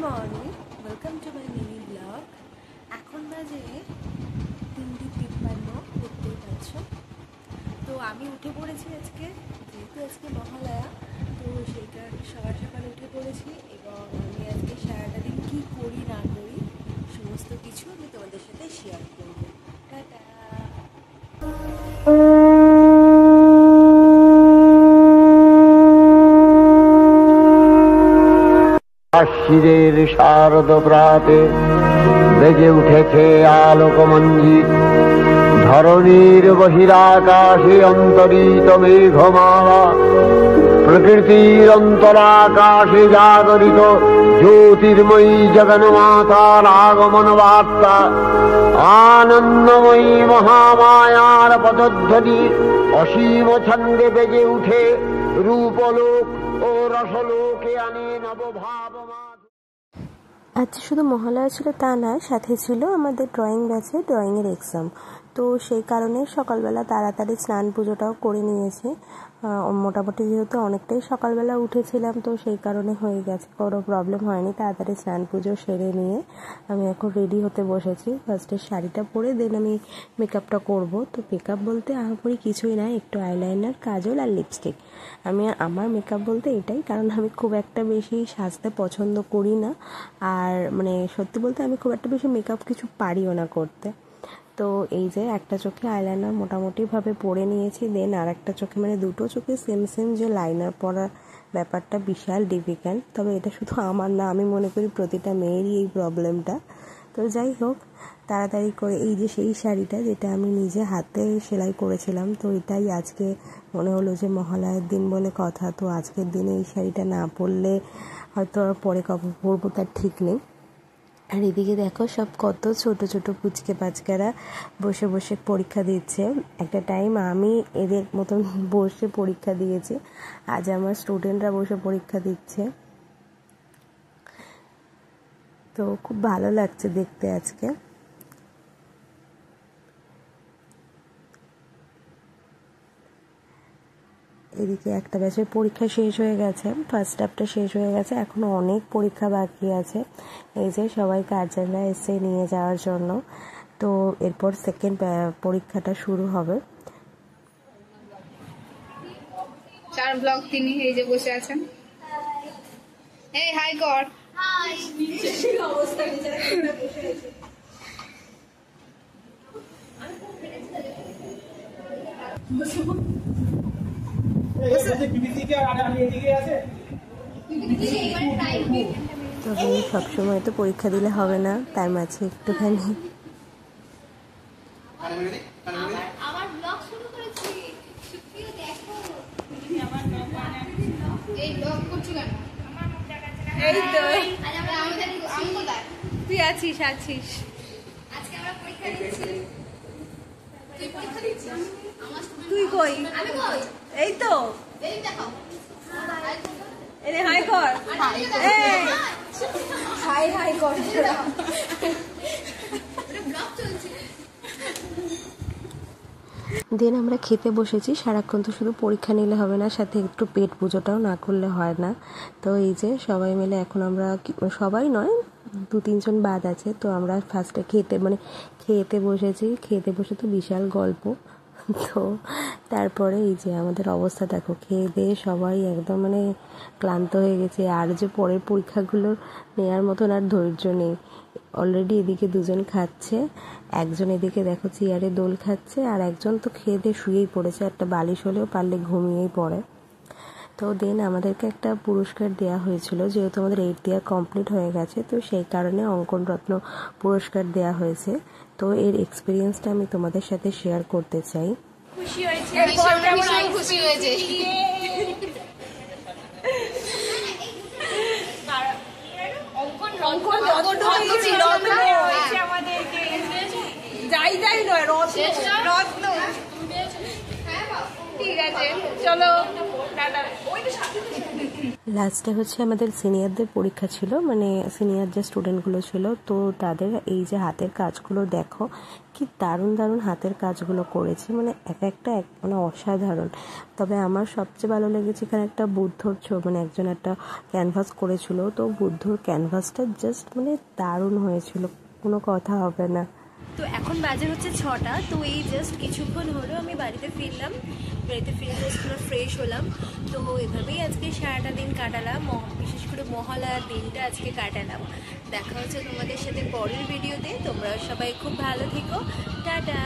Morning, welcome to my mini blog. এখন বাজে 3:53, দেখতেই পাচ্ছ। তো আমি উঠে পড়েছি আজকে, যেহেতু আজকে মহালয়া, তো সেই কারণে সকাল সকাল উঠে পড়েছি এবং আমি আজকে সারাটা দিন কী করি না করি সমস্ত কিছু আমি তোমাদের সাথে শেয়ার করবো। টাটা। আশ্বিনের শারদ প্রাতে বেজে উঠেছে আলোকমঞ্জিত, ধরণীর বহিরাকাশে অন্তরিত মেঘমালা, প্রকৃতির অন্তরাকাশে জাগরিত জ্যোতির্ময়ী জগন্মাতার আগমন বার্তা, আনন্দময়ী মহামায়ার পদধ্বনি অসীম ছন্দে বেজে উঠে রূপলোক ও রসলোকে আনে নবভাবমান। আজ শুধু মহালয়া ছিল তা না, সাথে ছিল আমাদের ড্রয়িং ব্যাচে ড্রয়িংয়ের এক্সাম। তো সেই কারণে সকালবেলা তাড়াতাড়ি স্নান পুজোটাও করে নিয়েছি। মোটামুটি যেহেতু অনেকটাই সকালবেলা উঠেছিলাম, তো সেই কারণে হয়ে গেছে, কোনো প্রবলেম হয়নি। তাড়াতাড়ি স্নান পুজো সেরে নিয়ে আমি এখন রেডি হতে বসেছি। ফার্স্টে শাড়িটা পরে দেন আমি মেকআপটা করব। তো মেকআপ বলতে আহামরি কিছুই না, একটু আইলাইনার, কাজল আর লিপস্টিক। আমার মেকআপ বলতে এটাই, কারণ আমি খুব একটা বেশি সাজতে পছন্দ করি না, আর মানে সত্যি বলতে আমি খুব একটা বেশি মেকআপ কিছু পারিও না করতে। তো এই যে একটা চোখে আইলাইনার মোটামুটিভাবে পরে নিয়েছি, দেন আর একটা চোখে, মানে দুটো চোখে সেম যে লাইনার পরার ব্যাপারটা বিশাল ডিফিকাল্ট। তবে এটা শুধু আমার না, আমি মনে করি প্রতিটা মেয়েরই এই প্রবলেমটা। তো যাই হোক, তাড়াতাড়ি করে এই যে সেই শাড়িটা যেটা আমি নিজে হাতে সেলাই করেছিলাম, তো এটাই আজকে মনে হলো যে মহালয়ার দিন বলে কথা, তো আজকের দিনে এই শাড়িটা না পরলে হয়তো আর পরে কবে পরবো তার ঠিক নেই। আর এদিকে দেখো সব কত ছোট ছোট পুচকে পাচকারা বসে বসে পরীক্ষা দিচ্ছে। একটা টাইম আমি এদের মতন বসে পরীক্ষা দিয়েছি, আজ আমার স্টুডেন্টরা বসে পরীক্ষা দিচ্ছে। তো খুব ভালো লাগছে দেখতে আজকে। এদিকে একটা ব্যাচের পরীক্ষা শেষ হয়ে গেছে, ফার্স্ট হাফটা শেষ হয়ে গেছে, এখনো অনেক পরীক্ষা বাকি আছে। এই যে সবাই গার্জেনরা এসে নিয়ে যাওয়ার জন্য। তো এরপর সেকেন্ড পরীক্ষাটা শুরু হবে। চার ব্লক তিনি এই যে বসে আছেন। এই হাই কর। হাই। অবস্থা নিচে বসে আছে। তবে সবসময় তো পরীক্ষা দিলে হবে না, তার মাঝে একটুখানি তুই আছিস। তুই কই? এই তো হাই কর। হাই কর। দেন আমরা খেতে বসেছি। সারাক্ষণ তো শুধু পরীক্ষা নিলে হবে না, সাথে একটু পেট পুজোটাও না করলে হয় না। তো এই যে সবাই মিলে এখন আমরা, সবাই নয় 2-3 জন বাদ আছে, তো আমরা ফার্স্টে খেতে বসেছি। খেতে বসে তো বিশাল গল্প। তো তারপরে এই যে আমাদের অবস্থা দেখো, খেয়ে দিয়ে সবাই একদম ক্লান্ত হয়ে গেছে। আর যে পরের পরীক্ষাগুলোর নেওয়ার মতন আর ধৈর্য নেই। অলরেডি এদিকে 2জন খাচ্ছে, একজন এদিকে দেখো চেয়ারে দোল খাচ্ছে, আর একজন তো খেয়ে দিয়ে শুয়েই পড়েছে, একটা বালিশ হলেও পারলে ঘুমিয়েই পড়ে। তো দেন আমাদেরকে একটা পুরস্কার দেওয়া হয়েছিল, যেহেতু আমাদের 8th ইয়ার কমপ্লিট হয়ে গেছে, তো সেই কারণে অঙ্কন রত্ন পুরস্কার দেওয়া হয়েছে। তো এর এক্সপিরিয়েন্সটা আমি তোমাদের সাথে শেয়ার করতে চাই। খুশি হয়েছে। যাই নয়, রত্ন। ঠিক আছে, চলো। লাস্টে হচ্ছে আমাদের সিনিয়রদের পরীক্ষা ছিল, মানে সিনিয়র যে স্টুডেন্টগুলো ছিল, তো তাদের এই যে হাতের কাজগুলো দেখো কি দারুণ দারুণ হাতের কাজগুলো করেছে, মানে এক একটা মানে অসাধারণ। তবে আমার সবচেয়ে ভালো লেগেছে এখানে একটা বুদ্ধর মানে একজন একটা ক্যানভাস করেছিল, তো বুদ্ধর ক্যানভাসটা জাস্ট মানে দারুণ হয়েছিল, কোনো কথা হবে না। তো এখন বাজে হচ্ছে 6টা। তো এই জাস্ট কিছুক্ষণ হলো আমি বাড়িতে ফিরলাম, বাড়িতে ফিরে জাস্ট পুরো ফ্রেশ হলাম। তো এভাবেই আজকে সারাটা দিন কাটালাম, বিশেষ করে মহালয়ার দিনটা আজকে কাটালাম। দেখা হচ্ছে তোমাদের সাথে পরের ভিডিওতে। তোমরা সবাই খুব ভালো থেকো, টাটা।